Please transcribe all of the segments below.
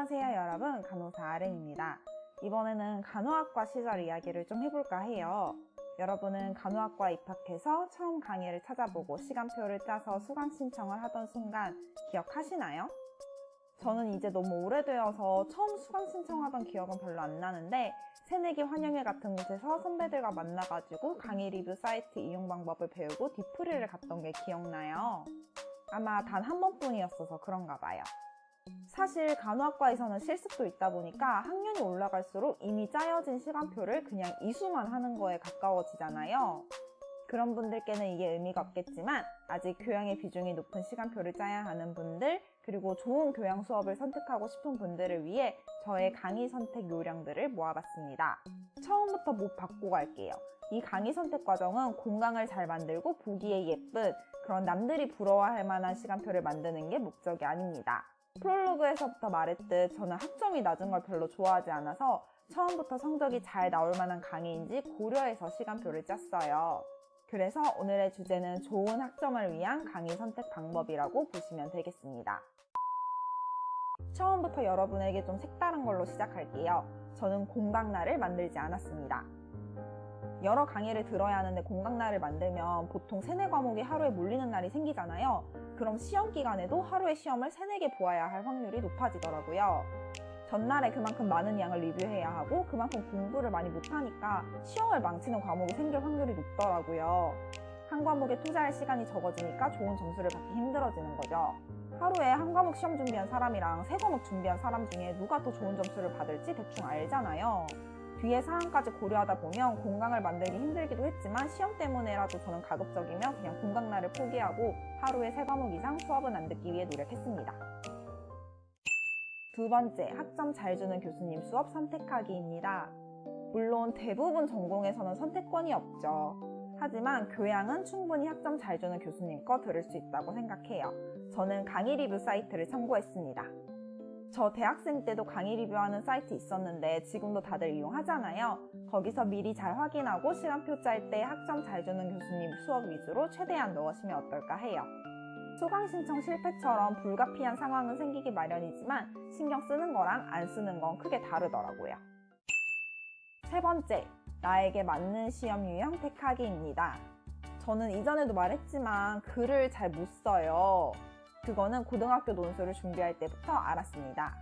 안녕하세요 여러분, 간호사 아름입니다. 이번에는 간호학과 시절 이야기를 좀 해볼까 해요. 여러분은 간호학과 입학해서 처음 강의를 찾아보고 시간표를 짜서 수강 신청을 하던 순간 기억하시나요? 저는 이제 너무 오래되어서 처음 수강 신청하던 기억은 별로 안 나는데 새내기 환영회 같은 곳에서 선배들과 만나가지고 강의 리뷰 사이트 이용 방법을 배우고 뒤풀이를 갔던 게 기억나요. 아마 단 한 번뿐이었어서 그런가 봐요. 사실 간호학과에서는 실습도 있다 보니까 학년이 올라갈수록 이미 짜여진 시간표를 그냥 이수만 하는 거에 가까워지잖아요. 그런 분들께는 이게 의미가 없겠지만 아직 교양의 비중이 높은 시간표를 짜야 하는 분들, 그리고 좋은 교양 수업을 선택하고 싶은 분들을 위해 저의 강의 선택 요령들을 모아봤습니다. 처음부터 못 받고 갈게요. 이 강의 선택 과정은 공강을 잘 만들고 보기에 예쁜 그런 남들이 부러워할 만한 시간표를 만드는 게 목적이 아닙니다. 프롤로그에서부터 말했듯 저는 학점이 낮은 걸 별로 좋아하지 않아서 처음부터 성적이 잘 나올 만한 강의인지 고려해서 시간표를 짰어요. 그래서 오늘의 주제는 좋은 학점을 위한 강의 선택 방법이라고 보시면 되겠습니다. 처음부터 여러분에게 좀 색다른 걸로 시작할게요. 저는 공강날을 만들지 않았습니다. 여러 강의를 들어야 하는데 공강날을 만들면 보통 3-4과목이 하루에 몰리는 날이 생기잖아요. 그럼 시험 기간에도 하루에 시험을 3-4개 보아야 할 확률이 높아지더라고요. 전날에 그만큼 많은 양을 리뷰해야 하고 그만큼 공부를 많이 못하니까 시험을 망치는 과목이 생길 확률이 높더라고요. 한 과목에 투자할 시간이 적어지니까 좋은 점수를 받기 힘들어지는 거죠. 하루에 한 과목 시험 준비한 사람이랑 3과목 준비한 사람 중에 누가 더 좋은 점수를 받을지 대충 알잖아요. 뒤에 사항까지 고려하다 보면 공강을 만들기 힘들기도 했지만 시험 때문에라도 저는 가급적이면 그냥 공강날을 포기하고 하루에 3과목 이상 수업은 안 듣기 위해 노력했습니다. 두 번째, 학점 잘 주는 교수님 수업 선택하기입니다. 물론 대부분 전공에서는 선택권이 없죠. 하지만 교양은 충분히 학점 잘 주는 교수님 거 들을 수 있다고 생각해요. 저는 강의 리뷰 사이트를 참고했습니다. 저 대학생 때도 강의 리뷰하는 사이트 있었는데 지금도 다들 이용하잖아요. 거기서 미리 잘 확인하고 시간표 짤 때 학점 잘 주는 교수님 수업 위주로 최대한 넣으시면 어떨까 해요. 수강 신청 실패처럼 불가피한 상황은 생기기 마련이지만 신경 쓰는 거랑 안 쓰는 건 크게 다르더라고요. 세 번째, 나에게 맞는 시험 유형 택하기입니다. 저는 이전에도 말했지만 글을 잘 못 써요. 그거는 고등학교 논술을 준비할 때부터 알았습니다.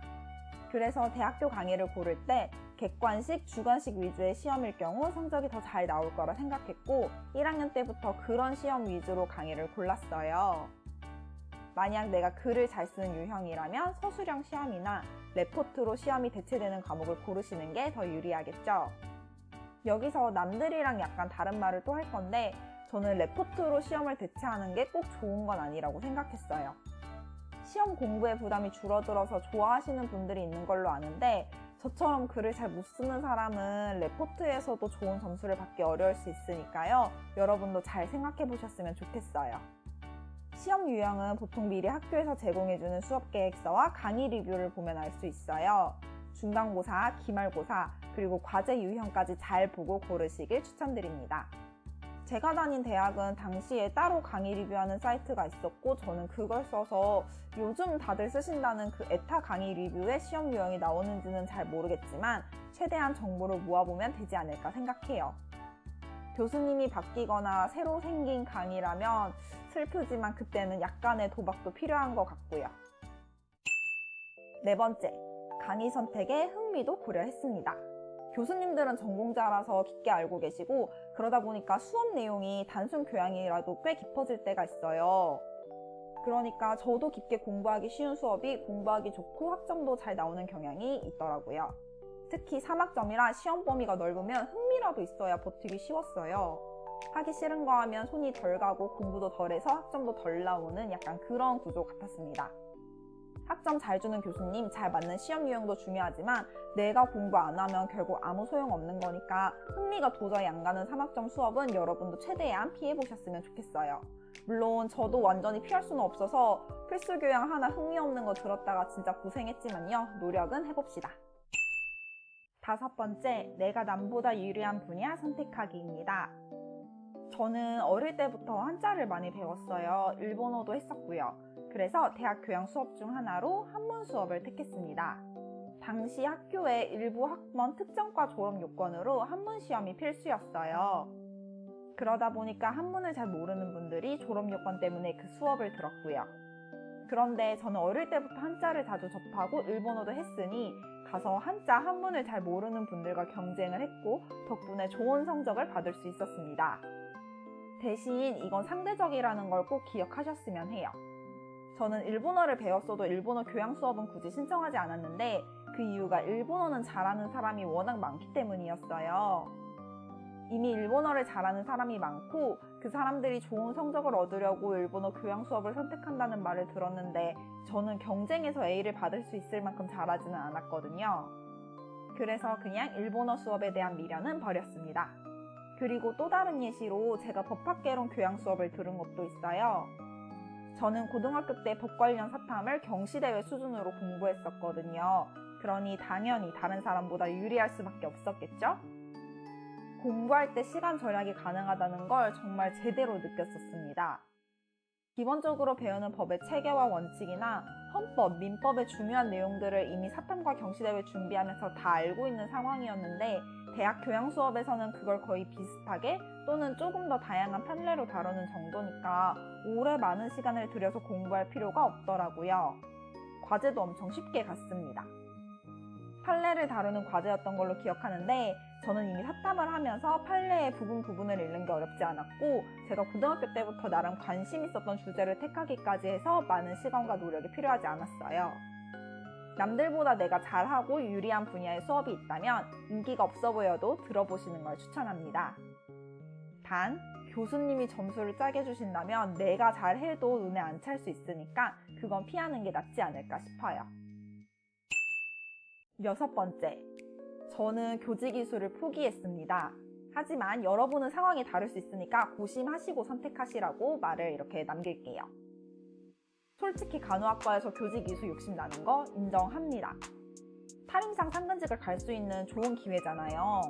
그래서 대학교 강의를 고를 때 객관식, 주관식 위주의 시험일 경우 성적이 더 잘 나올 거라 생각했고 1학년 때부터 그런 시험 위주로 강의를 골랐어요. 만약 내가 글을 잘 쓰는 유형이라면 서술형 시험이나 레포트로 시험이 대체되는 과목을 고르시는 게 더 유리하겠죠. 여기서 남들이랑 약간 다른 말을 또 할 건데 저는 레포트로 시험을 대체하는 게 꼭 좋은 건 아니라고 생각했어요. 시험 공부에 부담이 줄어들어서 좋아하시는 분들이 있는 걸로 아는데 저처럼 글을 잘 못 쓰는 사람은 레포트에서도 좋은 점수를 받기 어려울 수 있으니까요. 여러분도 잘 생각해 보셨으면 좋겠어요. 시험 유형은 보통 미리 학교에서 제공해주는 수업 계획서와 강의 리뷰를 보면 알 수 있어요. 중간고사, 기말고사, 그리고 과제 유형까지 잘 보고 고르시길 추천드립니다. 제가 다닌 대학은 당시에 따로 강의 리뷰하는 사이트가 있었고 저는 그걸 써서 요즘 다들 쓰신다는 그 에타 강의 리뷰에 시험 유형이 나오는지는 잘 모르겠지만 최대한 정보를 모아보면 되지 않을까 생각해요. 교수님이 바뀌거나 새로 생긴 강의라면 슬프지만 그때는 약간의 도박도 필요한 것 같고요. 네 번째, 강의 선택에 흥미도 고려했습니다. 교수님들은 전공자라서 깊게 알고 계시고 그러다 보니까 수업 내용이 단순 교양이라도 꽤 깊어질 때가 있어요. 그러니까 저도 깊게 공부하기 쉬운 수업이 공부하기 좋고 학점도 잘 나오는 경향이 있더라고요. 특히 3학점이라 시험 범위가 넓으면 흥미라도 있어야 버티기 쉬웠어요. 하기 싫은 거 하면 손이 덜 가고 공부도 덜해서 학점도 덜 나오는 약간 그런 구조 같았습니다. 학점 잘 주는 교수님, 잘 맞는 시험 유형도 중요하지만 내가 공부 안 하면 결국 아무 소용없는 거니까 흥미가 도저히 안 가는 3학점 수업은 여러분도 최대한 피해보셨으면 좋겠어요. 물론 저도 완전히 피할 수는 없어서 필수 교양 하나 흥미 없는 거 들었다가 진짜 고생했지만요. 노력은 해봅시다. 다섯 번째, 내가 남보다 유리한 분야 선택하기입니다. 저는 어릴 때부터 한자를 많이 배웠어요. 일본어도 했었고요. 그래서 대학 교양 수업 중 하나로 한문 수업을 택했습니다. 당시 학교의 일부 학번 특정과 졸업 요건으로 한문 시험이 필수였어요. 그러다 보니까 한문을 잘 모르는 분들이 졸업 요건 때문에 그 수업을 들었고요. 그런데 저는 어릴 때부터 한자를 자주 접하고 일본어도 했으니 가서 한자 한문을 잘 모르는 분들과 경쟁을 했고 덕분에 좋은 성적을 받을 수 있었습니다. 대신 이건 상대적이라는 걸 꼭 기억하셨으면 해요. 저는 일본어를 배웠어도 일본어 교양 수업은 굳이 신청하지 않았는데 그 이유가 일본어는 잘하는 사람이 워낙 많기 때문이었어요. 이미 일본어를 잘하는 사람이 많고 그 사람들이 좋은 성적을 얻으려고 일본어 교양 수업을 선택한다는 말을 들었는데 저는 경쟁에서 A를 받을 수 있을 만큼 잘하지는 않았거든요. 그래서 그냥 일본어 수업에 대한 미련은 버렸습니다. 그리고 또 다른 예시로 제가 법학개론 교양 수업을 들은 것도 있어요. 저는 고등학교 때 법 관련 사탐을 경시대회 수준으로 공부했었거든요. 그러니 당연히 다른 사람보다 유리할 수밖에 없었겠죠? 공부할 때 시간 절약이 가능하다는 걸 정말 제대로 느꼈었습니다. 기본적으로 배우는 법의 체계와 원칙이나 헌법, 민법의 중요한 내용들을 이미 사탐과 경시대회 준비하면서 다 알고 있는 상황이었는데 대학 교양 수업에서는 그걸 거의 비슷하게 또는 조금 더 다양한 판례로 다루는 정도니까 오래 많은 시간을 들여서 공부할 필요가 없더라고요. 과제도 엄청 쉽게 갔습니다. 판례를 다루는 과제였던 걸로 기억하는데 저는 이미 사탐을 하면서 판례의 부분을 읽는 게 어렵지 않았고 제가 고등학교 때부터 나름 관심 있었던 주제를 택하기까지 해서 많은 시간과 노력이 필요하지 않았어요. 남들보다 내가 잘하고 유리한 분야의 수업이 있다면 인기가 없어 보여도 들어보시는 걸 추천합니다. 단, 교수님이 점수를 짜게 주신다면 내가 잘해도 눈에 안 찰 수 있으니까 그건 피하는 게 낫지 않을까 싶어요. 6번째, 저는 교직이수를 포기했습니다. 하지만 여러분은 상황이 다를 수 있으니까 고심하시고 선택하시라고 말을 이렇게 남길게요. 솔직히 간호학과에서 교직이수 욕심나는 거 인정합니다. 탈임상 상근직을 갈 수 있는 좋은 기회잖아요.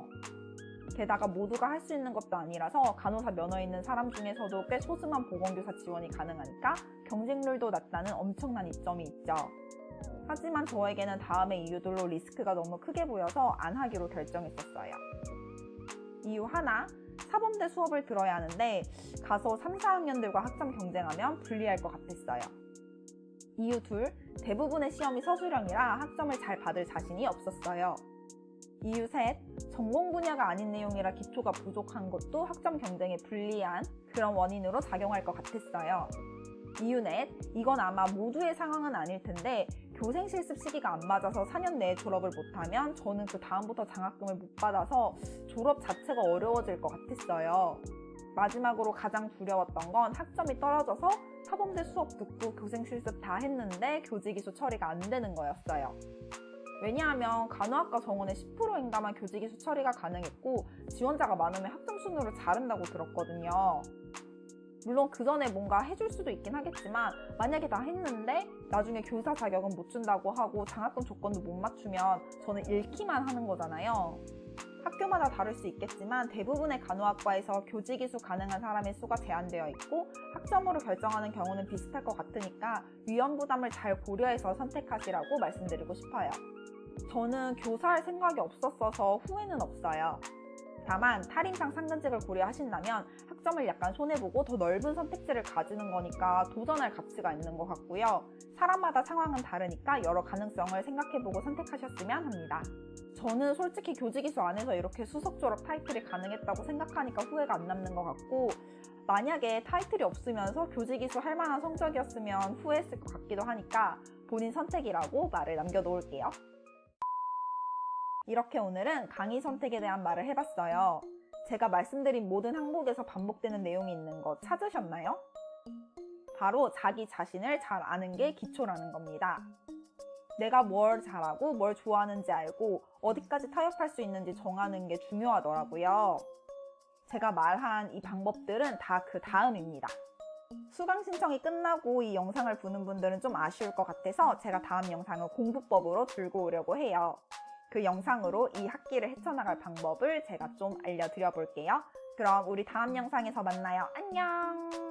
게다가 모두가 할 수 있는 것도 아니라서 간호사 면허 있는 사람 중에서도 꽤 소수만 보건교사 지원이 가능하니까 경쟁률도 낮다는 엄청난 이점이 있죠. 하지만 저에게는 다음의 이유들로 리스크가 너무 크게 보여서 안 하기로 결정했었어요. 이유 하나, 사범대 수업을 들어야 하는데 가서 3, 4학년들과 학점 경쟁하면 불리할 것 같았어요. 이유 둘, 대부분의 시험이 서술형이라 학점을 잘 받을 자신이 없었어요. 이유 셋, 전공 분야가 아닌 내용이라 기초가 부족한 것도 학점 경쟁에 불리한 그런 원인으로 작용할 것 같았어요. 이유 넷, 이건 아마 모두의 상황은 아닐 텐데 교생 실습 시기가 안 맞아서 4년 내에 졸업을 못하면 저는 그 다음부터 장학금을 못 받아서 졸업 자체가 어려워질 것 같았어요. 마지막으로 가장 두려웠던 건 학점이 떨어져서 사범대 수업 듣고 교생 실습 다 했는데 교직이수 처리가 안 되는 거였어요. 왜냐하면 간호학과 정원의 10%인가만 교직이수 처리가 가능했고 지원자가 많으면 학점 순으로 자른다고 들었거든요. 물론 그 전에 뭔가 해줄 수도 있긴 하겠지만 만약에 다 했는데 나중에 교사 자격은 못 준다고 하고 장학금 조건도 못 맞추면 저는 잃기만 하는 거잖아요. 학교마다 다를 수 있겠지만 대부분의 간호학과에서 교직이수 가능한 사람의 수가 제한되어 있고 학점으로 결정하는 경우는 비슷할 것 같으니까 위험 부담을 잘 고려해서 선택하시라고 말씀드리고 싶어요. 저는 교사할 생각이 없었어서 후회는 없어요. 다만 탈임상 상근직을 고려하신다면 학점을 약간 손해보고 더 넓은 선택지를 가지는 거니까 도전할 가치가 있는 것 같고요. 사람마다 상황은 다르니까 여러 가능성을 생각해보고 선택하셨으면 합니다. 저는 솔직히 교직이수 안에서 이렇게 수석 졸업 타이틀이 가능했다고 생각하니까 후회가 안 남는 것 같고 만약에 타이틀이 없으면서 교직이수 할 만한 성적이었으면 후회했을 것 같기도 하니까 본인 선택이라고 말을 남겨놓을게요. 이렇게 오늘은 강의 선택에 대한 말을 해봤어요. 제가 말씀드린 모든 항목에서 반복되는 내용이 있는 거 찾으셨나요? 바로 자기 자신을 잘 아는 게 기초라는 겁니다. 내가 뭘 잘하고 뭘 좋아하는지 알고 어디까지 타협할 수 있는지 정하는 게 중요하더라고요. 제가 말한 이 방법들은 다 그 다음입니다. 수강 신청이 끝나고 이 영상을 보는 분들은 좀 아쉬울 것 같아서 제가 다음 영상을 공부법으로 들고 오려고 해요. 그 영상으로 이 학기를 헤쳐나갈 방법을 제가 좀 알려드려 볼게요. 그럼 우리 다음 영상에서 만나요. 안녕!